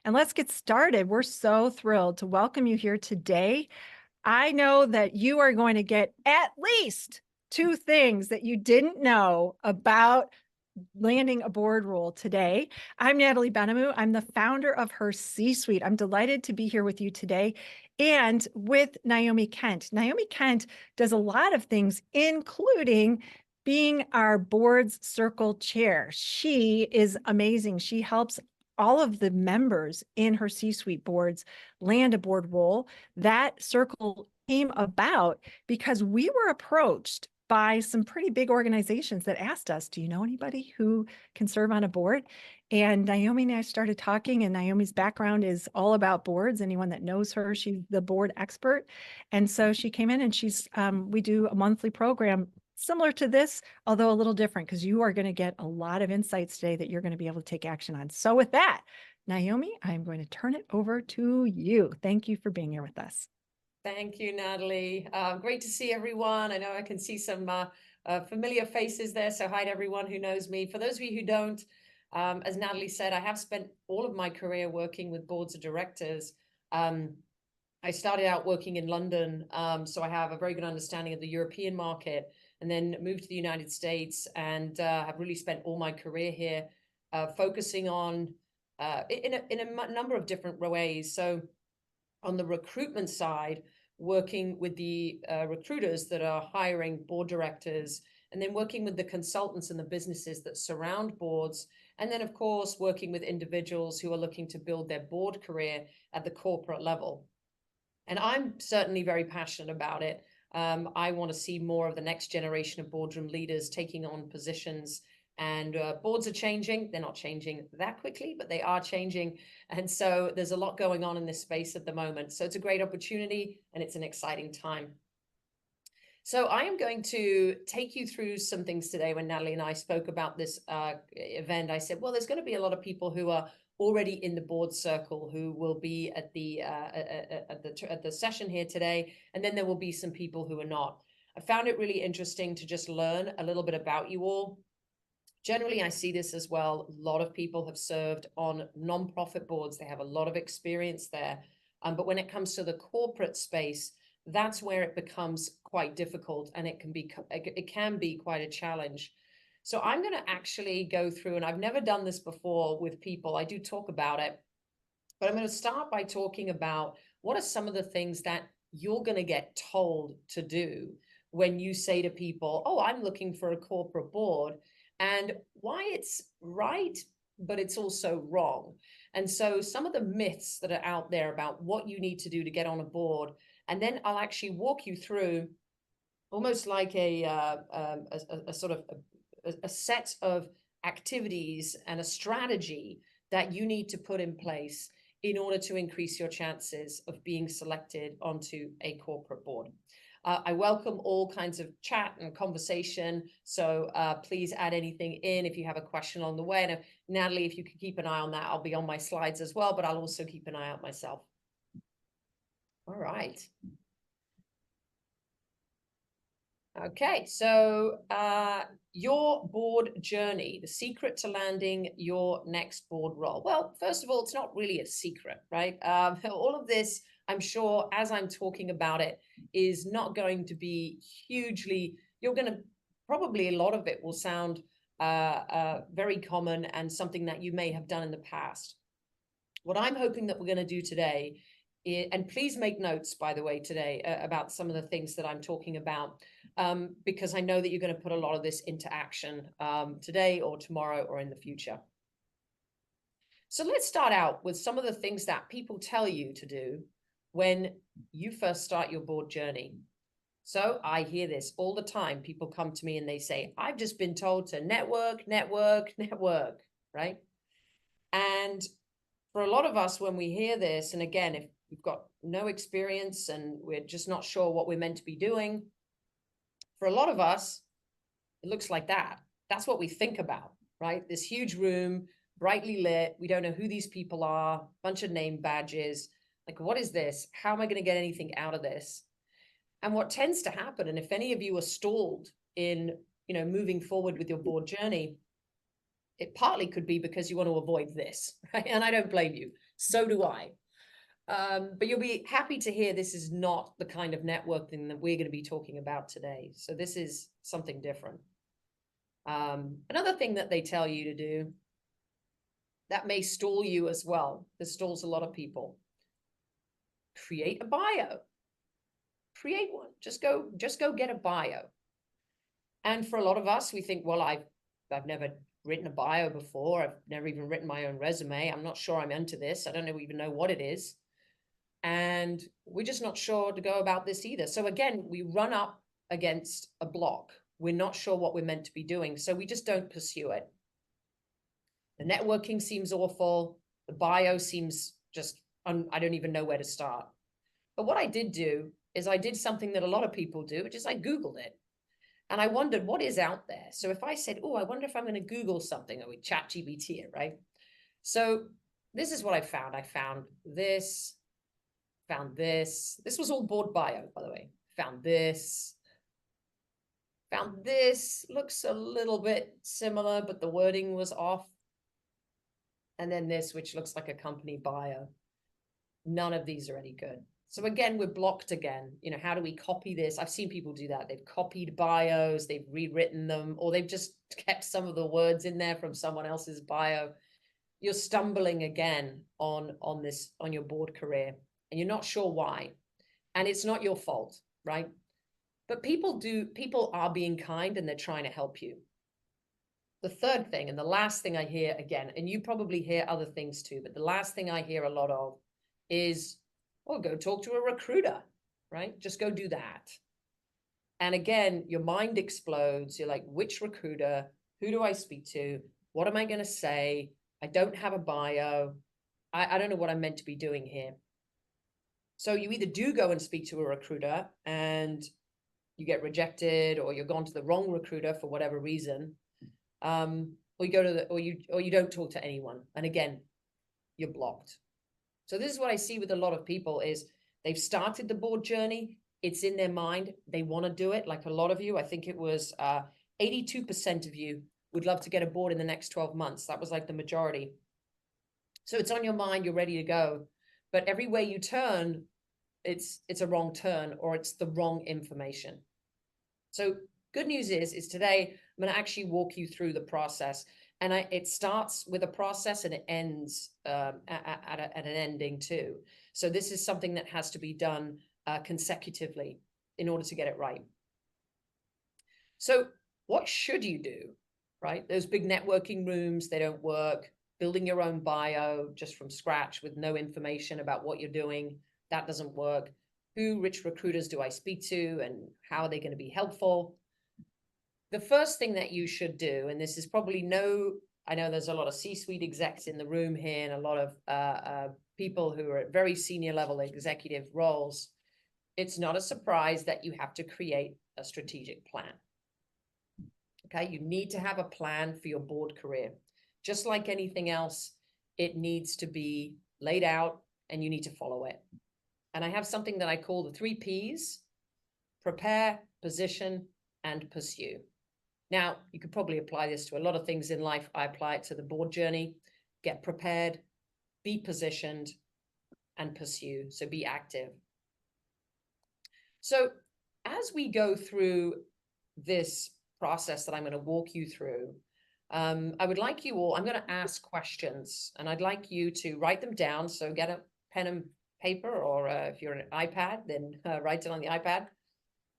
and let's get started. We're so thrilled to welcome you here today. I know that you are going to get at least two things that you didn't know about landing a board role today. I'm Natalie Benamou. I'm the founder of HerCsuite. I'm delighted to be here with you today and with Naomi Kent. Naomi Kent does a lot of things, including being our Boards Circle chair. She is amazing. She helps all of the members in her C-suite boards land a board role. That circle came about because we were approached by some pretty big organizations that asked us, do you know anybody who can serve on a board? And Naomi and I started talking, and Naomi's background is all about boards. Anyone that knows her, she's the board expert. And so she came in and we do a monthly program similar to this, although a little different, because you are going to get a lot of insights today that you're going to be able to take action on. So with that, Naomi, I'm going to turn it over to you. Thank you for being here with us. Thank you, Natalie. Great to see everyone. I know I can see some familiar faces there, so hi to everyone who knows me. For those of you who don't, as Natalie said, I have spent all of my career working with boards of directors. I started out working in London, so I have a very good understanding of the European market, and then moved to the United States and have really spent all my career here focusing on in a number of different ways. So on the recruitment side, working with the recruiters that are hiring board directors, and then working with the consultants and the businesses that surround boards, and then of course working with individuals who are looking to build their board career at the corporate level. And I'm certainly very passionate about it. I want to see more of the next generation of boardroom leaders taking on positions, and boards are changing. They're not changing that quickly, but they are changing. And so there's a lot going on in this space at the moment. So it's a great opportunity and it's an exciting time. So I am going to take you through some things today. When Natalie and I spoke about this event, I said, well, there's going to be a lot of people who are already in the board circle who will be at the session here today, and then there will be some people who are not. I found it really interesting to just learn a little bit about you all. Generally, I see this as well. A lot of people have served on nonprofit boards. They have a lot of experience there. But when it comes to the corporate space, that's where it becomes quite difficult, and it can be quite a challenge. So I'm going to actually go through, and I've never done this before with people. I do talk about it, but I'm going to start by talking about what are some of the things that you're going to get told to do when you say to people, oh, I'm looking for a corporate board, and why it's right, but it's also wrong. And so some of the myths that are out there about what you need to do to get on a board, and then I'll actually walk you through almost like a sort of a set of activities and a strategy that you need to put in place in order to increase your chances of being selected onto a corporate board. I welcome all kinds of chat and conversation, so please add anything in if you have a question on the way. And Natalie, if you could keep an eye on that, I'll be on my slides as well, but I'll also keep an eye out myself. All right. Okay, so your board journey, the secret to landing your next board role. Well, first of all, it's not really a secret, right? All of this, I'm sure, as I'm talking about it, is not going to be hugely, you're going to, probably a lot of it will sound very common and something that you may have done in the past. What I'm hoping that we're going to do today, and please make notes, by the way, today about some of the things that I'm talking about, because I know that you're going to put a lot of this into action today or tomorrow or in the future. So let's start out with some of the things that people tell you to do when you first start your board journey. So I hear this all the time. People come to me and they say, I've just been told to network, network, network, right? And for a lot of us, when we hear this, and again, if we've got no experience and we're just not sure what we're meant to be doing, for a lot of us, it looks like that. That's what we think about, right? This huge room, brightly lit. We don't know who these people are, bunch of name badges. Like, what is this? How am I going to get anything out of this? And what tends to happen, and if any of you are stalled in, moving forward with your board journey, it partly could be because you want to avoid this, right? And I don't blame you. So do I. But you'll be happy to hear this is not the kind of networking that we're going to be talking about today. So this is something different. Another thing that they tell you to do that may stall you as well. This stalls a lot of people. Create a bio. Create one. Just go get a bio. And for a lot of us, we think, well, I've never written a bio before. I've never even written my own resume. I'm not sure I'm into this. I don't even know what it is. And we're just not sure to go about this either. So again, we run up against a block. We're not sure what we're meant to be doing. So we just don't pursue it. The networking seems awful. The bio seems just, I don't even know where to start. But what I did do is I did something that a lot of people do, which is I Googled it. And I wondered what is out there. So if I said, oh, I wonder if I'm going to Google something, or we ChatGPT it, right? So this is what I found. I found this. This was all board bio, by the way. Found this, looks a little bit similar, but the wording was off. And then this, which looks like a company bio. None of these are any good. So again, we're blocked again. You know, how do we copy this? I've seen people do that. They've copied bios, they've rewritten them, or they've just kept some of the words in there from someone else's bio. You're stumbling again on your board career, and you're not sure why. And it's not your fault, right? But people are being kind, and they're trying to help you. The third thing, and the last thing I hear again, and you probably hear other things too, but the last thing I hear a lot of is, oh, go talk to a recruiter, right? Just go do that. And again, your mind explodes. You're like, which recruiter? Who do I speak to? What am I going to say? I don't have a bio. I don't know what I'm meant to be doing here. So you either do go and speak to a recruiter and you get rejected, or you're gone to the wrong recruiter for whatever reason, or you go to or you don't talk to anyone, and again, you're blocked. So this is what I see with a lot of people is they've started the board journey. It's in their mind. They want to do it. Like a lot of you, I think it was 82% of you would love to get a board in the next 12 months. That was like the majority. So it's on your mind. You're ready to go. But every way you turn, it's a wrong turn, or it's the wrong information. So good news is today I'm going to actually walk you through the process. And it starts with a process and it ends at an ending too. So this is something that has to be done consecutively in order to get it right. So what should you do, right? Those big networking rooms, they don't work. Building your own bio just from scratch with no information about what you're doing, that doesn't work. Which recruiters do I speak to, and how are they going to be helpful? The first thing that you should do, and this is probably I know there's a lot of C-suite execs in the room here and a lot of people who are at very senior level executive roles. It's not a surprise that you have to create a strategic plan. Okay, you need to have a plan for your board career. Just like anything else, it needs to be laid out and you need to follow it. And I have something that I call the 3 Ps: prepare, position, and pursue. Now, you could probably apply this to a lot of things in life. I apply it to the board journey. Get prepared, be positioned, and pursue. So be active. So as we go through this process that I'm going to walk you through, I would like you all, I'm going to ask questions, and I'd like you to write them down. So get a pen and paper, or if you're on an iPad, then write it on the iPad.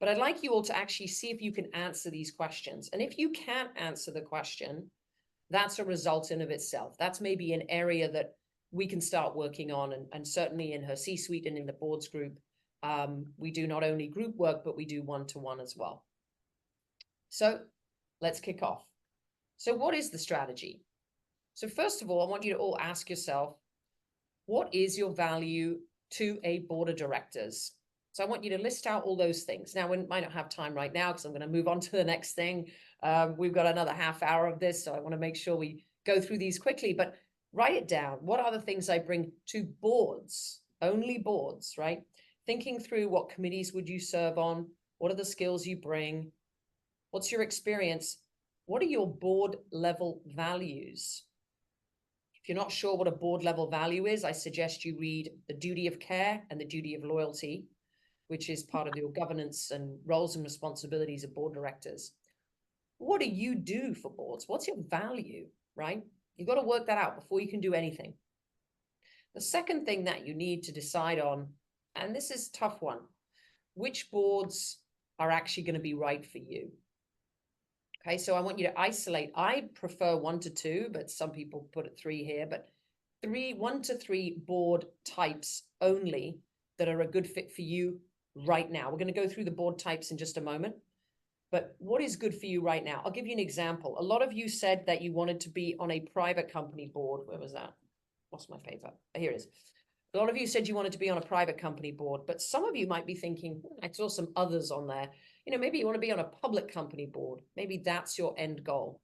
But I'd like you all to actually see if you can answer these questions. And if you can't answer the question, that's a result in of itself. That's maybe an area that we can start working on. And certainly in HerCsuite and in the boards group, we do not only group work, but we do one-to-one as well. So let's kick off. So what is the strategy? So first of all, I want you to all ask yourself, what is your value to a board of directors? So I want you to list out all those things. Now, we might not have time right now because I'm going to move on to the next thing. We've got another half hour of this, so I want to make sure we go through these quickly, but write it down. What are the things I bring to boards? Only boards, right? Thinking through what committees would you serve on? What are the skills you bring? What's your experience? What are your board level values? If you're not sure what a board level value is, I suggest you read The Duty of Care and The Duty of Loyalty, which is part of your governance and roles and responsibilities of board directors. What do you do for boards? What's your value, right? You've got to work that out before you can do anything. The second thing that you need to decide on, and this is a tough one, which boards are actually going to be right for you. Okay, so I want you to isolate. I prefer 1 to 2, but some people put it 3 here, but 1 to 3 board types only that are a good fit for you right now. We're going to go through the board types in just a moment, but what is good for you right now? I'll give you an example. A lot of you said that you wanted to be on a private company board. Where was that? Lost my paper. Here it is. A lot of you said you wanted to be on a private company board, but some of you might be thinking, I saw some others on there. Maybe you want to be on a public company board. Maybe that's your end goal.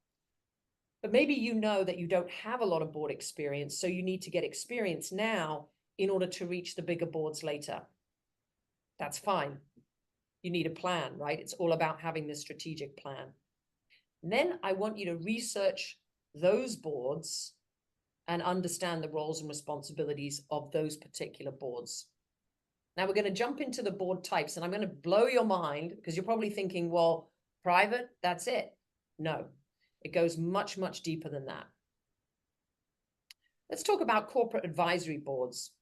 But maybe you know that you don't have a lot of board experience, so you need to get experience now in order to reach the bigger boards later. That's fine. You need a plan, right? It's all about having this strategic plan. And then I want you to research those boards and understand the roles and responsibilities of those particular boards. Now we're going to jump into the board types, and I'm going to blow your mind because you're probably thinking, well, private, that's it. No, it goes much, much deeper than that. Let's talk about corporate advisory boards.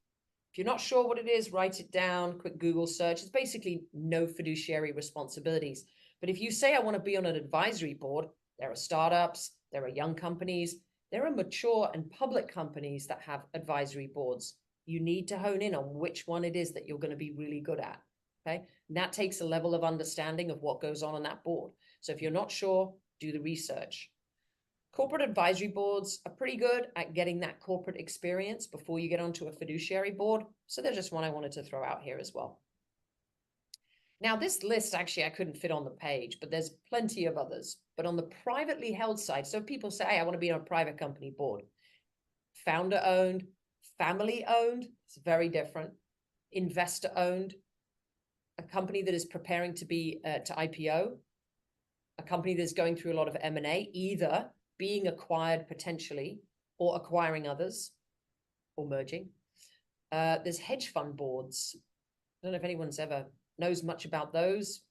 If you're not sure what it is, write it down, quick Google search. It's basically no fiduciary responsibilities. But if you say, I want to be on an advisory board, there are startups, there are young companies, there are mature and public companies that have advisory boards. You need to hone in on which one it is that you're going to be really good at. Okay. And that takes a level of understanding of what goes on that board. So if you're not sure, do the research. Corporate advisory boards are pretty good at getting that corporate experience before you get onto a fiduciary board. So there's just one I wanted to throw out here as well. Now, this list, actually, I couldn't fit on the page, but there's plenty of others. But on the privately held side, so people say, hey, I want to be on a private company board. Founder owned, family owned, it's very different. Investor owned, a company that is preparing to be to IPO, a company that's going through a lot of M&A, either being acquired potentially or acquiring others or merging. There's hedge fund boards. I don't know if anyone's ever knows much about those.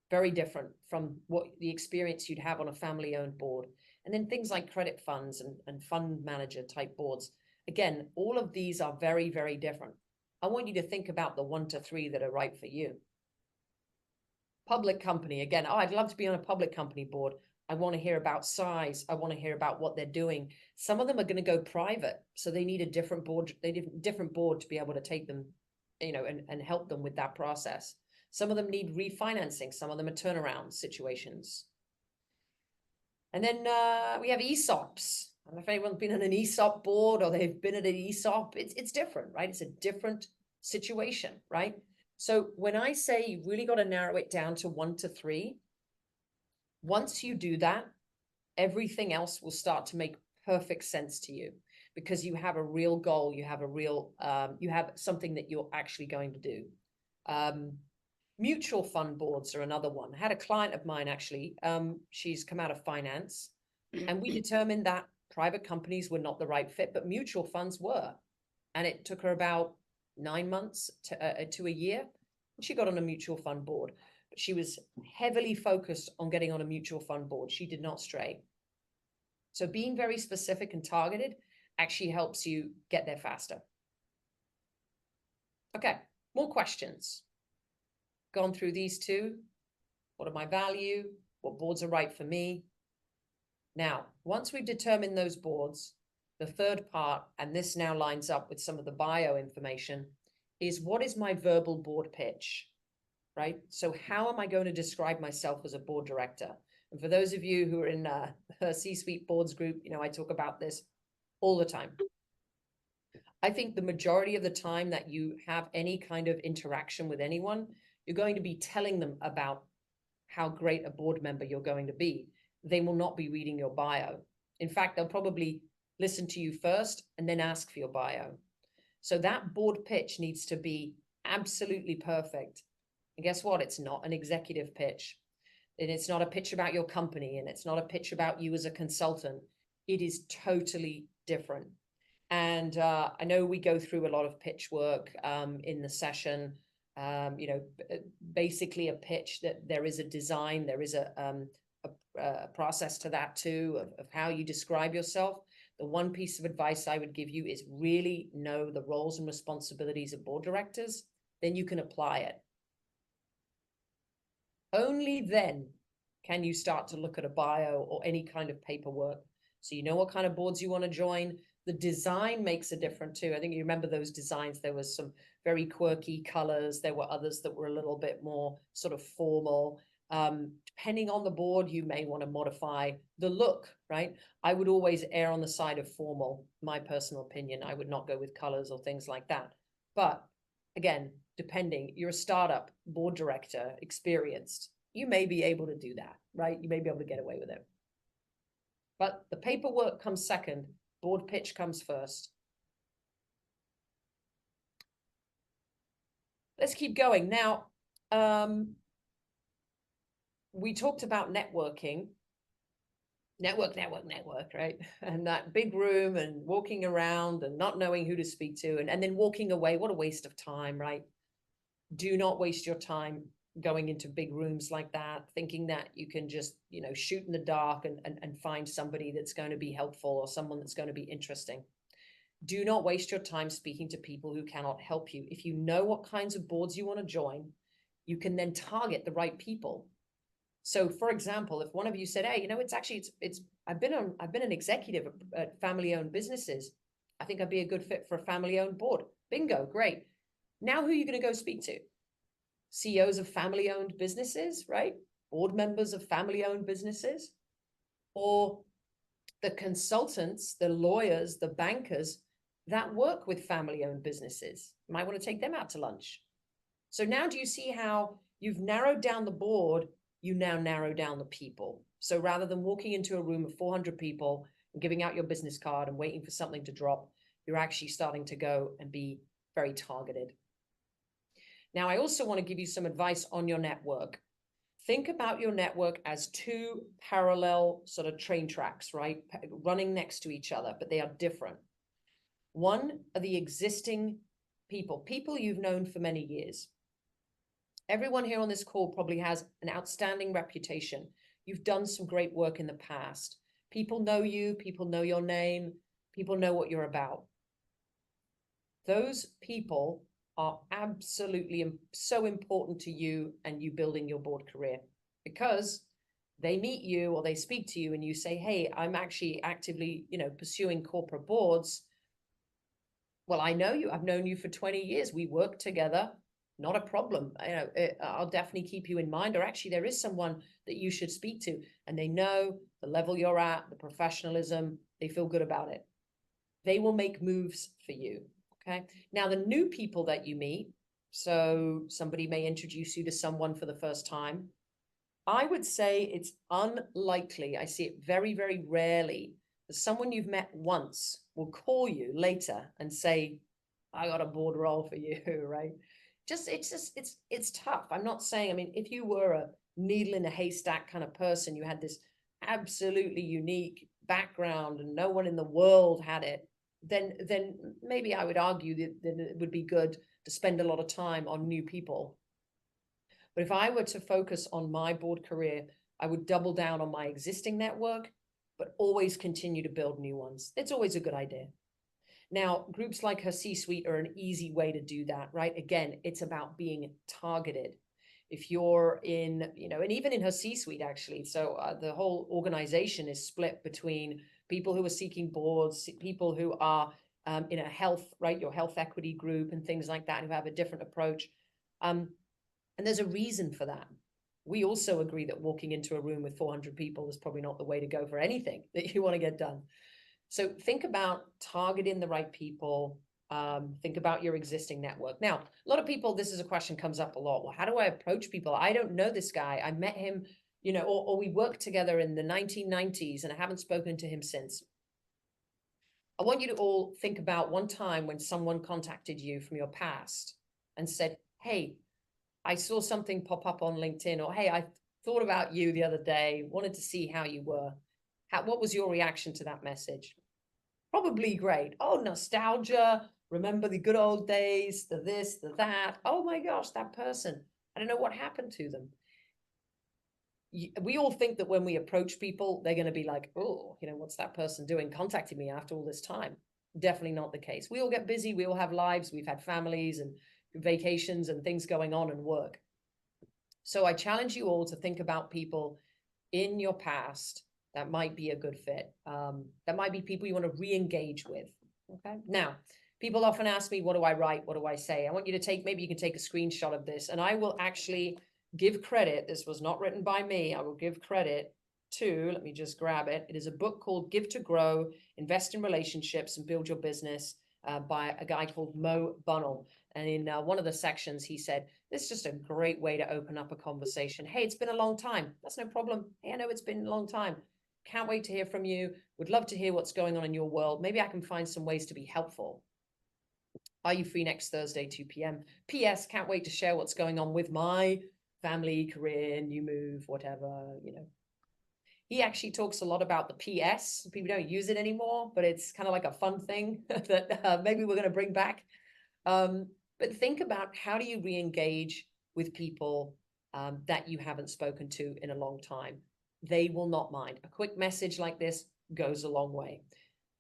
Very different from what the experience you'd have on a family-owned board. And then things like credit funds and fund manager type boards. Again, all of these are very, very different. I want you to think about the 1 to 3 that are right for you. Public company, again, oh, I'd love to be on a public company board. I want to hear about size. I want to hear about what they're doing. Some of them are going to go private, so they need a different board. They need a different board to be able to take them, and help them with that process. Some of them need refinancing. Some of them are turnaround situations. And then we have ESOPs. I don't know if anyone's been on an ESOP board or they've been at an ESOP. It's different, right? It's a different situation, right? So when I say you really got to narrow it down to 1 to 3, once you do that, everything else will start to make perfect sense to you because you have a real goal. You have a real, you have something that you're actually going to do. Mutual fund boards are another one. I had a client of mine, actually, she's come out of finance, and we determined that private companies were not the right fit, but mutual funds were. And it took her about 9 months to a year. She got on a mutual fund board. But she was heavily focused on getting on a mutual fund board. She did not stray. So being very specific and targeted actually helps you get there faster. Okay, more questions. Gone through these 2. What are my value? What boards are right for me? Now, once we've determined those boards, the third part, and this now lines up with some of the bio information, is what is my verbal board pitch? Right? So how am I going to describe myself as a board director? And for those of you who are in HerCsuite boards group, I talk about this all the time. I think the majority of the time that you have any kind of interaction with anyone, you're going to be telling them about how great a board member you're going to be. They will not be reading your bio. In fact, they'll probably listen to you first and then ask for your bio. So that board pitch needs to be absolutely perfect. And guess what? It's not an executive pitch. And it's not a pitch about your company, and it's not a pitch about you as a consultant. It is totally different. And I know we go through a lot of pitch work in the session. Basically a pitch, that there is a design, there is a process to that too, of how you describe yourself. The one piece of advice I would give you is really know the roles and responsibilities of board directors. Then you can apply it. Only then can you start to look at a bio or any kind of paperwork, so you know what kind of boards you want to join. The design makes a difference too. I think you remember those designs. There was some very quirky colors. There were others that were a little bit more sort of formal. Depending on the board, you may want to modify the look, right? I would always err on the side of formal, my personal opinion. I would not go with colors or things like that. But again, depending, you're a startup, board director, experienced, you may be able to do that, right? You may be able to get away with it. But the paperwork comes second, board pitch comes first. Let's keep going. Now, we talked about networking. Network, right? And that big room and walking around and not knowing who to speak to, and then walking away. What a waste of time, right? Do not waste your time going into big rooms like that, thinking that you can just, shoot in the dark and find somebody that's going to be helpful or someone that's going to be interesting. Do not waste your time speaking to people who cannot help you. If you know what kinds of boards you want to join, you can then target the right people. So, for example, if one of you said, "Hey, I've been an executive at family-owned businesses. I think I'd be a good fit for a family-owned board." Bingo, great. Now, who are you going to go speak to? CEOs of family-owned businesses, right? Board members of family-owned businesses, or the consultants, the lawyers, the bankers that work with family-owned businesses. You might want to take them out to lunch. So now, do you see how you've narrowed down the board? You now narrow down the people. So rather than walking into a room of 400 people and giving out your business card and waiting for something to drop, you're actually starting to go and be very targeted. Now, I also want to give you some advice on your network. Think about your network as two parallel sort of train tracks, right? Running next to each other, but they are different. One are the existing people you've known for many years. Everyone here on this call probably has an outstanding reputation. You've done some great work in the past. People know you, people know your name, people know what you're about. Those people are absolutely so important to you and you building your board career, because they meet you or they speak to you and you say, "Hey, I'm actually actively, pursuing corporate boards." Well, I know you. I've known you for 20 years. We work together. Not a problem. I'll definitely keep you in mind. Or actually, there is someone that you should speak to, and they know the level you're at, the professionalism. They feel good about it. They will make moves for you. Okay. Now, the new people that you meet, so somebody may introduce you to someone for the first time. I would say it's unlikely. I see it very, very rarely that someone you've met once will call you later and say, "I got a board role for you," right? It's tough. I'm not saying, if you were a needle in a haystack kind of person, you had this absolutely unique background and no one in the world had it, then maybe I would argue that it would be good to spend a lot of time on new people. But if I were to focus on my board career, I would double down on my existing network, but always continue to build new ones. It's always a good idea. Now, groups like HerCsuite are an easy way to do that, right? Again, it's about being targeted. If you're in, and even in HerCsuite, actually, so the whole organization is split between people who are seeking boards, people who are in a health, right, your health equity group and things like that, who have a different approach. And there's a reason for that. We also agree that walking into a room with 400 people is probably not the way to go for anything that you want to get done. So think about targeting the right people. Think about your existing network. Now, a lot of people, this is a question comes up a lot. Well, how do I approach people? I don't know this guy. I met him, or we worked together in the 1990s and I haven't spoken to him since. I want you to all think about one time when someone contacted you from your past and said, "Hey, I saw something pop up on LinkedIn," or "Hey, thought about you the other day, wanted to see how you were. What was your reaction to that message? Probably great. Oh, nostalgia. Remember the good old days, the this, the that. Oh my gosh, that person. I don't know what happened to them. We all think that when we approach people, they're going to be like, oh, what's that person doing contacting me after all this time? Definitely not the case. We all get busy. We all have lives. We've had families and vacations and things going on and work. So I challenge you all to think about people in your past that might be a good fit. That might be people you want to re-engage with. Okay. Now, people often ask me, what do I write? What do I say? I want you to maybe you can take a screenshot of this, and I will actually give credit. This was not written by me. I will give credit to, let me just grab it. It is a book called Give to Grow, Invest in Relationships and Build Your Business by a guy called Mo Bunnell. And in one of the sections, he said, this is just a great way to open up a conversation. Hey, it's been a long time. That's no problem. Hey, I know it's been a long time. Can't wait to hear from you. Would love to hear what's going on in your world. Maybe I can find some ways to be helpful. Are you free next Thursday, 2 p.m.? P.S. Can't wait to share what's going on with my family, career, new move, whatever, He actually talks a lot about the PS. People don't use it anymore, but it's kind of like a fun thing that maybe we're going to bring back. But think about, how do you re-engage with people that you haven't spoken to in a long time? They will not mind. A quick message like this goes a long way.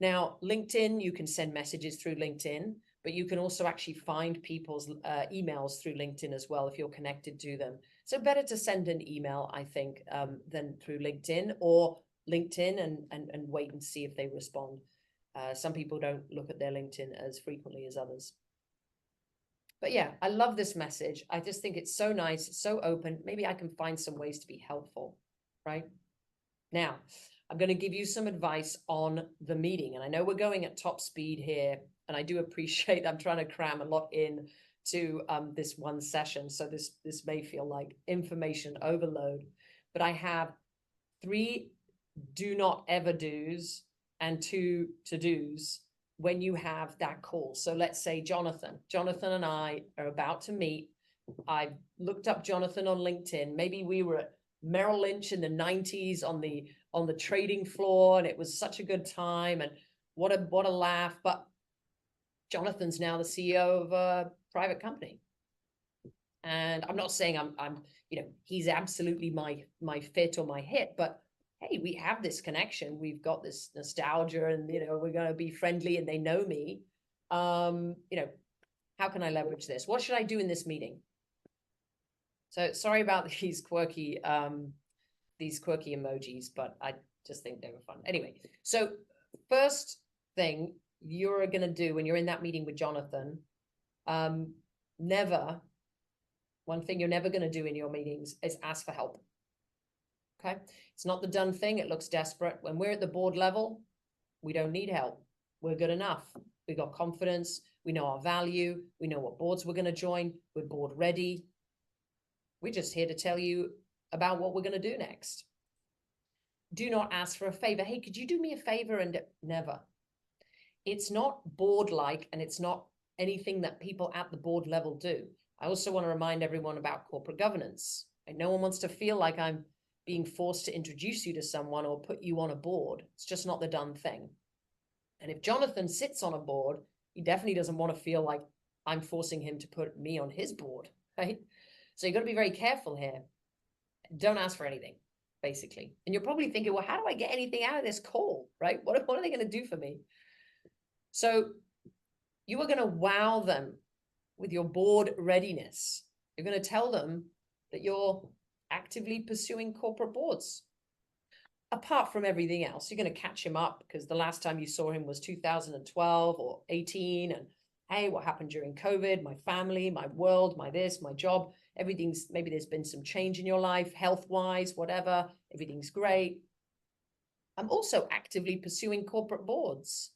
Now, LinkedIn, you can send messages through LinkedIn, but you can also actually find people's emails through LinkedIn as well if you're connected to them. So better to send an email, I think, than through LinkedIn, or LinkedIn and wait and see if they respond. Some people don't look at their LinkedIn as frequently as others. But yeah, I love this message. I just think it's so nice. It's so open. Maybe I can find some ways to be helpful, right? Now, I'm going to give you some advice on the meeting. And I know we're going at top speed here, and I do appreciate I'm trying to cram a lot in to this one session. So this may feel like information overload, but I have 3 do not ever do's and 2 to-dos when you have that call. So let's say Jonathan and I are about to meet. I looked up Jonathan on LinkedIn. Maybe we were at Merrill Lynch in the 90s on the trading floor, and it was such a good time, and what a laugh. But Jonathan's now the CEO of a private company. And I'm not saying I'm he's absolutely my fit or my hit, but hey, we have this connection. We've got this nostalgia, and we're going to be friendly, and they know me. How can I leverage this? What should I do in this meeting? So sorry about these quirky emojis, but I just think they were fun. Anyway, so first thing you're going to do when you're in that meeting with Jonathan, one thing you're never going to do in your meetings is ask for help. Okay. It's not the done thing. It looks desperate. When we're at the board level, we don't need help. We're good enough. We got confidence. We know our value. We know what boards we're going to join. We're board ready. We're just here to tell you about what we're going to do next. Do not ask for a favor. Hey, could you do me a favor? And never. It's not board-like, and it's not anything that people at the board level do. I also want to remind everyone about corporate governance. No one wants to feel like I'm being forced to introduce you to someone or put you on a board. It's just not the done thing. And if Jonathan sits on a board, he definitely doesn't want to feel like I'm forcing him to put me on his board, right? So you've got to be very careful here. Don't ask for anything, basically. And you're probably thinking, well, how do I get anything out of this call, right? What are they going to do for me? So you are going to wow them with your board readiness. You're going to tell them that you're actively pursuing corporate boards. Apart from everything else, you're going to catch him up because the last time you saw him was 2012 or 18. And hey, what happened during COVID? My family, my world, my this, my job, everything's, maybe there's been some change in your life, health-wise, whatever, everything's great. I'm also actively pursuing corporate boards.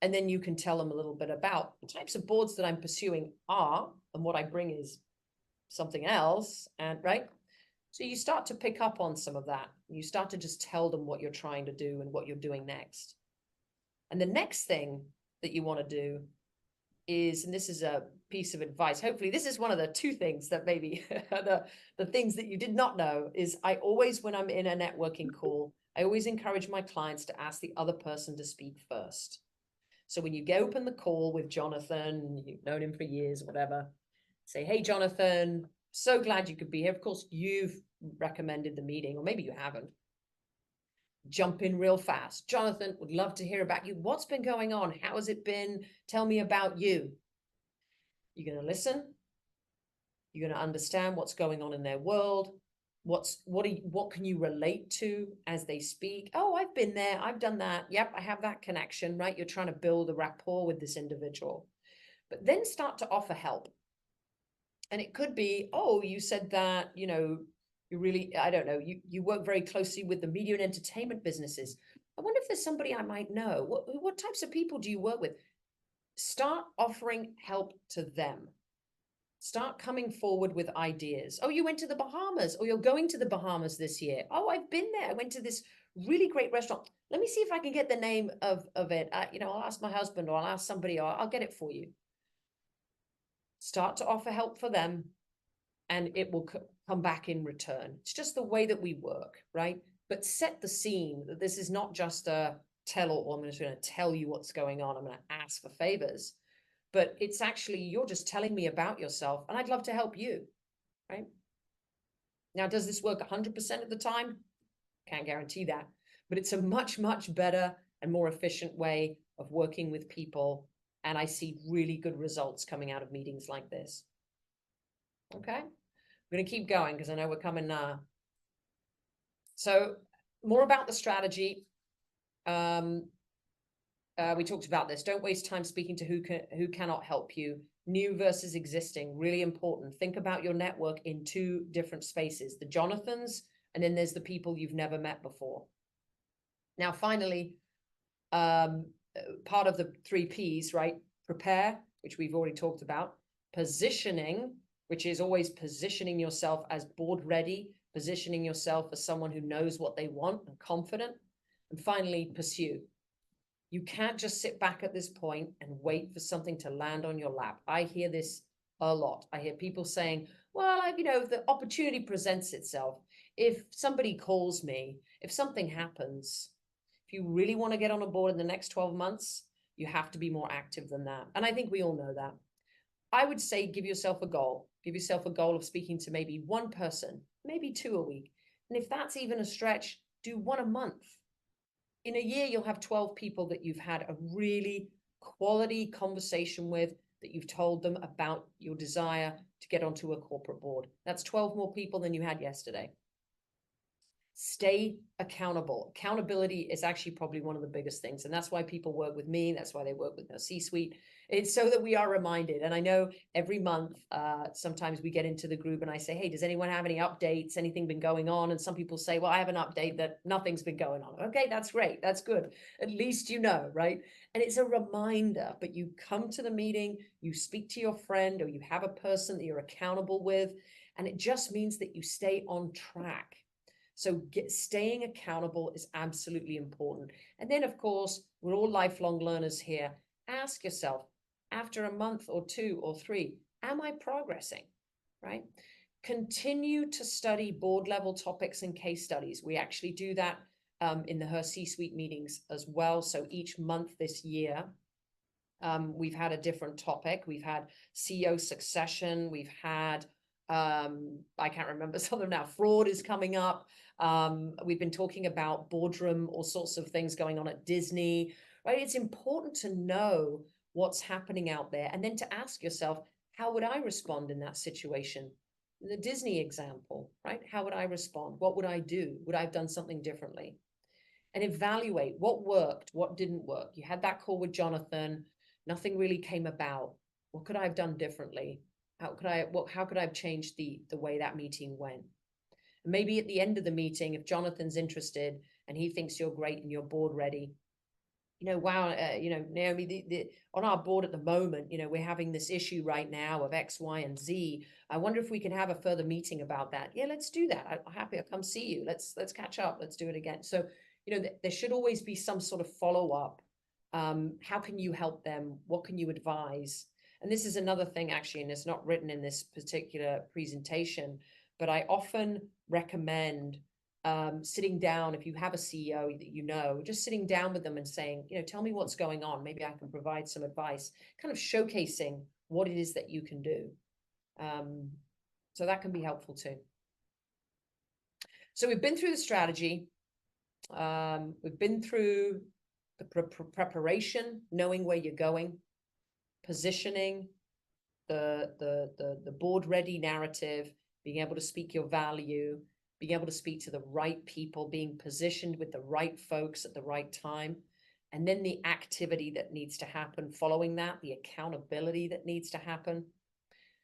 And then you can tell them a little bit about the types of boards that I'm pursuing are, and what I bring is something else, and right? So you start to pick up on some of that. You start to just tell them what you're trying to do and what you're doing next. And the next thing that you want to do is, and this is a piece of advice, hopefully this is one of the two things that maybe the things that you did not know, is I always, when I'm in a networking call, I always encourage my clients to ask the other person to speak first. So when you go open the call with Jonathan, you've known him for years, whatever, say, hey, Jonathan, so glad you could be here. Of course, you've recommended the meeting, or maybe you haven't. Jump in real fast. Jonathan, would love to hear about you. What's been going on? How has it been? Tell me about you. You're going to listen. You're going to understand what's going on in their world. What can you relate to as they speak? Oh, I've been there. I've done that. Yep, I have that connection, right? You're trying to build a rapport with this individual. But then start to offer help. And it could be, oh, you said that, you really, I don't know, you work very closely with the media and entertainment businesses. I wonder if there's somebody I might know. What types of people do you work with? Start offering help to them. Start coming forward with ideas. Oh, you went to the Bahamas, or you're going to the Bahamas this year. Oh, I've been there. I went to this really great restaurant. Let me see if I can get the name of it. I'll ask my husband, or I'll ask somebody, or I'll get it for you. Start to offer help for them, and it will come back in return. It's just the way that we work, right? But set the scene that this is not just a tell-all. I'm just going to tell you what's going on. I'm going to ask for favors. But it's actually, you're just telling me about yourself, and I'd love to help you, right? Now, does this work 100% of the time? Can't guarantee that. But it's a much, much better and more efficient way of working with people. And I see really good results coming out of meetings like this. Okay? I'm going to keep going because I know we're coming. So more about the strategy. We talked about this. Don't waste time speaking to who cannot help you. New versus existing, really important. Think about your network in two different spaces, the Jonathans, and then there's the people you've never met before. Now, finally, part of the 3 Ps, right? Prepare, which we've already talked about. Positioning, which is always positioning yourself as board ready, positioning yourself as someone who knows what they want and confident. And finally, pursue. You can't just sit back at this point and wait for something to land on your lap. I hear this a lot. I hear people saying, well, the opportunity presents itself. If somebody calls me, if something happens, if you really want to get on a board in the next 12 months, you have to be more active than that. And I think we all know that. I would say give yourself a goal. Give yourself a goal of speaking to maybe one person, maybe 2 a week. And if that's even a stretch, do 1 a month. In a year, you'll have 12 people that you've had a really quality conversation with, that you've told them about your desire to get onto a corporate board. That's 12 more people than you had yesterday. Stay accountable. Accountability is actually probably one of the biggest things. And that's why people work with me. That's why they work with HerCsuite. It's so that we are reminded. And I know every month, sometimes we get into the group and I say, hey, does anyone have any updates? Anything been going on? And some people say, well, I have an update that nothing's been going on. Okay, that's great. That's good. At least you know, right? And it's a reminder, but you come to the meeting, you speak to your friend, or you have a person that you're accountable with. And it just means that you stay on track. So staying accountable is absolutely important. And then, of course, we're all lifelong learners here. Ask yourself, after a month or 2 or 3, am I progressing, right? Continue to study board level topics and case studies. We actually do that in the HerCsuite meetings as well. So each month this year, we've had a different topic. We've had CEO succession. We've had, I can't remember some of them now. Fraud is coming up. We've been talking about boardroom, all sorts of things going on at Disney, right? It's important to know what's happening out there, and then to ask yourself, how would I respond in that situation? The Disney example, right? How would I respond? What would I do? Would I have done something differently? And evaluate what worked, what didn't work. You had that call with Jonathan, nothing really came about. What could I have done differently? How could I have changed the way that meeting went? Maybe at the end of the meeting, if Jonathan's interested and he thinks you're great and you're board ready, wow, Naomi, on our board at the moment, we're having this issue right now of X, Y, and Z. I wonder if we can have a further meeting about that. Yeah, let's do that. I'm happy. I'll come see you. Let's catch up. Let's do it again. So, there should always be some sort of follow-up. How can you help them? What can you advise? And this is another thing actually, and it's not written in this particular presentation, but I often recommend sitting down, if you have a CEO that you know, just sitting down with them and saying, tell me what's going on. Maybe I can provide some advice, kind of showcasing what it is that you can do. So that can be helpful too. So we've been through the strategy. We've been through the preparation, knowing where you're going, positioning, the board ready narrative, being able to speak your value, being able to speak to the right people, being positioned with the right folks at the right time, and then the activity that needs to happen following that, the accountability that needs to happen.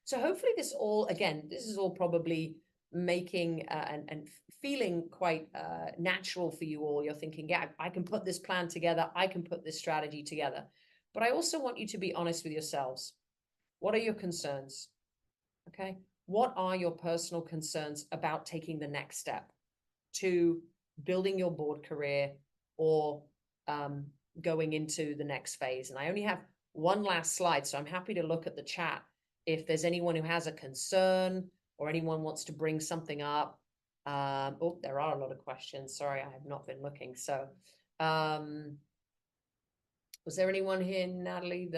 So hopefully this is all probably making and feeling quite natural for you all. You're thinking, yeah, I can put this plan together. I can put this strategy together. But I also want you to be honest with yourselves. What are your concerns? Okay. What are your personal concerns about taking the next step to building your board career or going into the next phase? And I only have one last slide, so I'm happy to look at the chat if there's anyone who has a concern or anyone wants to bring something up. Oh, there are a lot of questions. Sorry, I have not been looking. So was there anyone here, Natalie,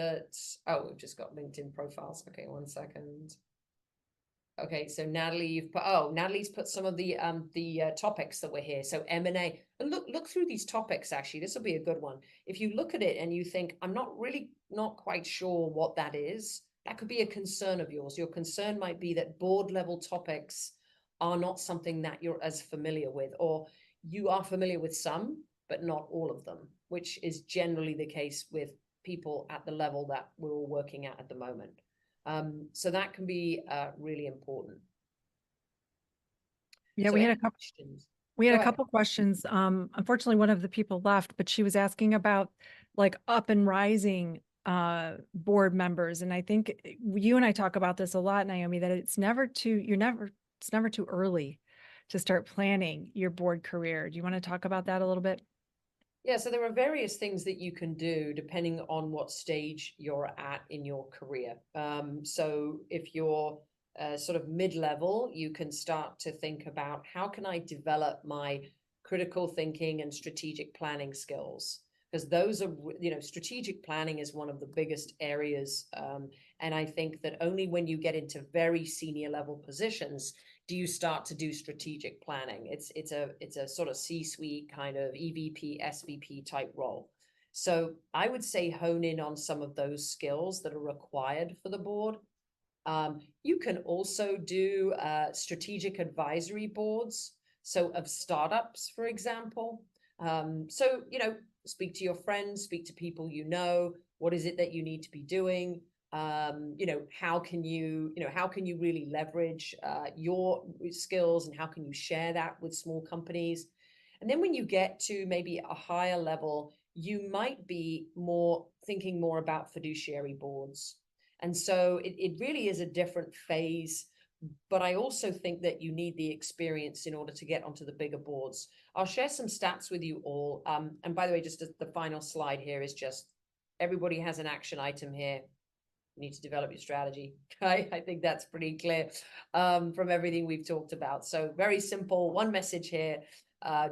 oh, we've just got LinkedIn profiles. Okay, one second. Okay, so Natalie, Natalie's put some of the topics that were here. So M&A, and look through these topics. Actually, this will be a good one. If you look at it and you think, I'm not quite sure what that is, that could be a concern of yours. Your concern might be that board level topics are not something that you're as familiar with, or you are familiar with some, but not all of them, which is generally the case with people at the level that we're all working at the moment. So that can be really important. Yeah, so we had a couple questions. We had a couple questions. Unfortunately, one of the people left, but she was asking about like up and rising board members. And I think you and I talk about this a lot, Naomi, that it's never too early to start planning your board career. Do you want to talk about that a little bit? Yeah, so there are various things that you can do depending on what stage you're at in your career. So if you're sort of mid-level, you can start to think about how can I develop my critical thinking and strategic planning skills? Because those are, strategic planning is one of the biggest areas. And I think that only when you get into very senior level positions do you start to do strategic planning. It's a sort of C-suite kind of EVP, SVP type role. So I would say hone in on some of those skills that are required for the board. You can also do strategic advisory boards, so of startups, for example. So, speak to your friends, speak to people you know. What is it that you need to be doing? How can you really leverage your skills, and how can you share that with small companies? And then when you get to maybe a higher level, you might be thinking more about fiduciary boards. And so it really is a different phase. But I also think that you need the experience in order to get onto the bigger boards. I'll share some stats with you all. And by the way, just the final slide here is just everybody has an action item here. You need to develop your strategy. I think that's pretty clear from everything we've talked about. So very simple, one message here.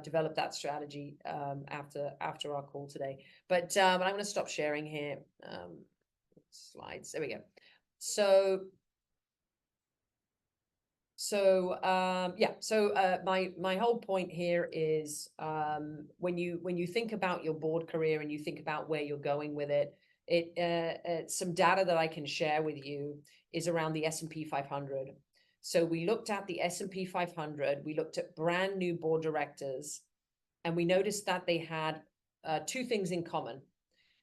Develop that strategy after our call today. But I'm going to stop sharing here. Slides. There we go. My whole point here is when you think about your board career and you think about where you're going with it, some data that I can share with you is around the S&P 500. So we looked at the S&P 500, we looked at brand new board directors, and we noticed that they had two things in common.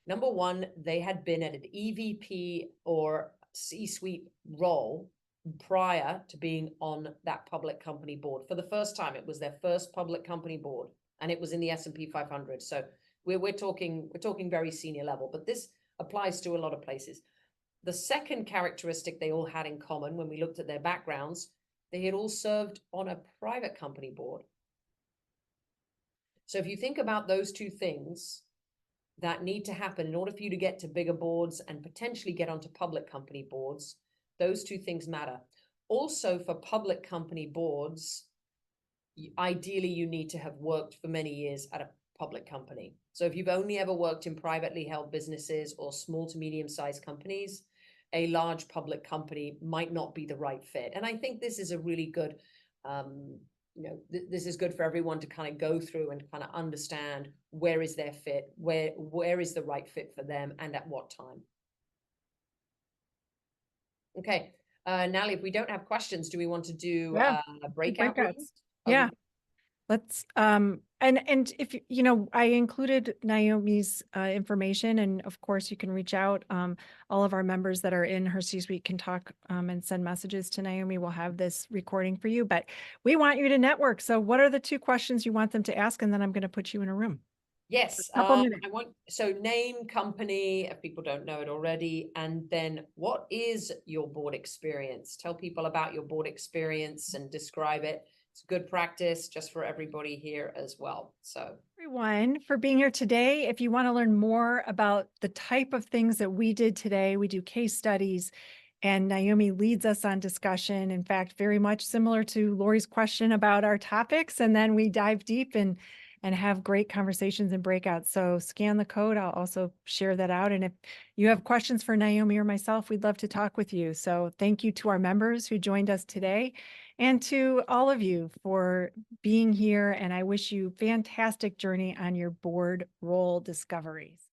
Number one, they had been at an EVP or C-suite role prior to being on that public company board. For the first time, it was their first public company board, and it was in the S&P 500. So we're talking very senior level, but this applies to a lot of places. The second characteristic they all had in common when we looked at their backgrounds, they had all served on a private company board. So if you think about those two things, that need to happen in order for you to get to bigger boards and potentially get onto public company boards. Those two things matter. Also, for public company boards, ideally you need to have worked for many years at a public company. So if you've only ever worked in privately held businesses or small to medium-sized companies, a large public company might not be the right fit. And I think this is a really good, this is good for everyone to kind of go through and kind of understand where is their fit, where is the right fit for them, and at what time. Okay, Natalie, if we don't have questions, do we want to do Yeah. breakout Breakouts. rooms? Yeah. Let's and if you know, I included Naomi's information, and of course you can reach out. All of our members that are in her C-suite can talk and send messages to Naomi. We'll have this recording for you, but we want you to network. So what are the 2 questions you want them to ask? And then I'm going to put you in a room. Yes, Couple minutes. I want, so name, company, if people don't know it already, and then what is your board experience? Tell people about your board experience and describe it. It's good practice just for everybody here as well. So Everyone for being here today. If you want to learn more about the type of things that we did today, we do case studies, and Naomi leads us on discussion. In fact, very much similar to Lori's question about our topics. And then we dive deep and have great conversations and breakouts. So scan the code. I'll also share that out. And if you have questions for Naomi or myself, we'd love to talk with you. So thank you to our members who joined us today and to all of you for being here. And I wish you fantastic journey on your board role discoveries.